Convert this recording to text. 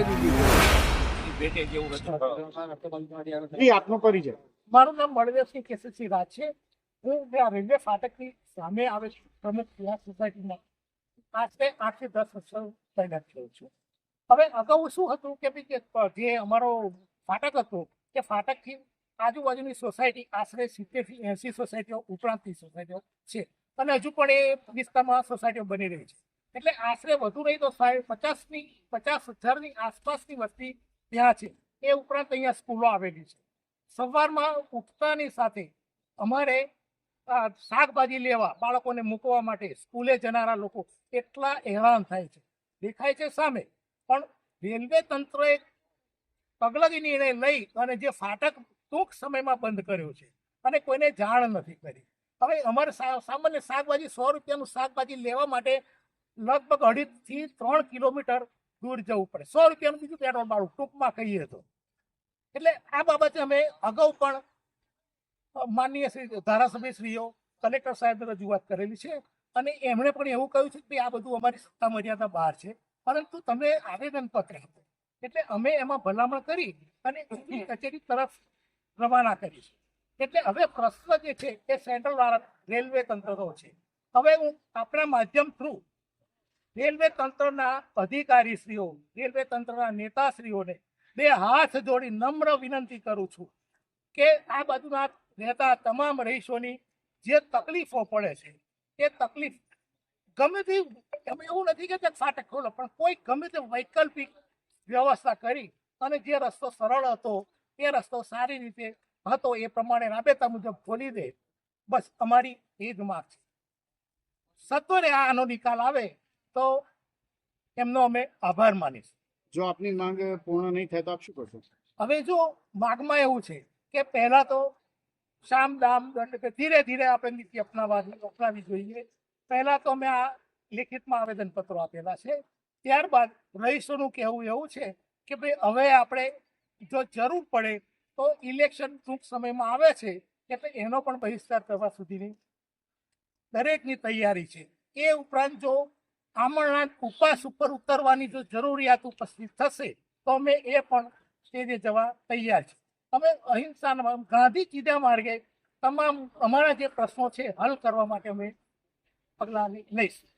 આપે દીધી ભેટે જેવું હતું. આપનો પરિચય? મારું નામ બળદેવસિંહ કેસરસિંહ રાજ છે. હું રેલવે ફાટકની સામે આવે છે પ્રમુખ ક્રિયા સોસાયટીમાં આશરે 8 થી 10 વર્ષ તૈનાત થયો છું. હવે અગાઉ શું હતું કે ભાઈ જે અમારો ફાટક હતો તે ફાટકથી આજુબાજુની સોસાયટી આશરે 70 થી 80 સોસાયટીઓ ઉપરાંતની સોસાયટીઓ છે અને હજુ પણ એ વિસ્તારમાં સોસાયટીઓ બની રહી છે. એટલે આશરે વધુ રહી તો 50,000ની આસપાસની વસ્તી ત્યાં છે. એ ઉપરાંત અહીંયા સ્કૂલો આવેલી છે. સવારમાં ઉઠતાની સાથે અમારે શાકભાજી લેવા બાળકોને મૂકવા માટે સ્કૂલે જનારા લોકો એટલા હેરાન થાય છે. દેખાય છે સામે, પણ રેલવે તંત્રએ પગલાંની નિર્ણય લઈ અને જે ફાટક ટૂંક સમયમાં બંધ કર્યો છે અને કોઈને જાણ નથી કરી. હવે અમારે સામાન્ય શાકભાજી 100 રૂપિયાનું શાકભાજી લેવા માટે લગભગ 2.5 થી 3 કિલોમીટર દૂર જવું પડે. 100 રૂપિયાનું બીજું પેટ્રોલ ભાડું ટૂંકમાં કહીએ તો. એટલે આ બાબતે અમે અગાઉ પણ માનનીય ધારાસભ્યશ્રીઓ, કલેક્ટર સાહેબને રજૂઆત કરેલી છે અને એમણે પણ એવું કહ્યું છે કે આ બધું અમારી સત્તા મર્યાદા બહાર છે, પરંતુ તમે આવેદનપત્ર આપો. એટલે અમે એમાં ભલામણ કરી અને કચેરી તરફ રવાના કરી છે. એટલે હવે પ્રશ્ન જે છે એ સેન્ટ્રલ વાળા રેલવે તંત્રનો છે. હવે હું આપણા માધ્યમ થ્રુ રેલવે તંત્રના અધિકારીશ્રીઓ, રેલવે તંત્રના નેતાશ્રીઓને 2 હાથ જોડી નમ્ર વિનંતી કરું છું કે આ બાજુના રહેતા તમામ રહીશોની જે તકલીફો પડે છે એ તકલીફ ગમે તે, એવું નથી કે ફાટક ખોલો, પણ કોઈ ગમે તે વૈકલ્પિક વ્યવસ્થા કરી અને જે રસ્તો સરળ હતો એ રસ્તો સારી રીતે હતો એ પ્રમાણે રાબેતા મુજબ ખોલી દે. બસ અમારી એ જ માંગ છે. સત્વરે આનો નિકાલ આવે તો એમનો અમે આભાર માનીશું. જો આપની માંગ પૂર્ણ નહીં થાય તો આપ શું કરશો? હવે જો માગમાં એવું છે કે પહેલા તો શામ દામ એટલે કે ધીરે ધીરે આપણે નીતિ અપનાવી જોઈએ. પહેલા તો અમે આ લેખિતમાં આવેદનપત્રો આપેલા છે. ત્યારબાદ રહીશોનું કહેવું એવું છે કે ભાઈ હવે આપણે જો જરૂર પડે તો ઇલેક્શન ટૂંક સમયમાં આવે છે એટલે એનો પણ બહિષ્કાર કરવા સુધીની દરેકની તૈયારી છે. એ ઉપરાંત જો આમરણાંત ઉપવાસ ઉપર ઉતરવાની જો જરૂરિયાત ઉપસ્થિત થશે તો અમે એ પણ સ્ટેજે જવા તૈયાર છે. અમે અહિંસાના ગાંધી ચીધા માર્ગે તમામ અમારા જે પ્રશ્નો છે હલ કરવા માટે અમે પગલાં લઈશું.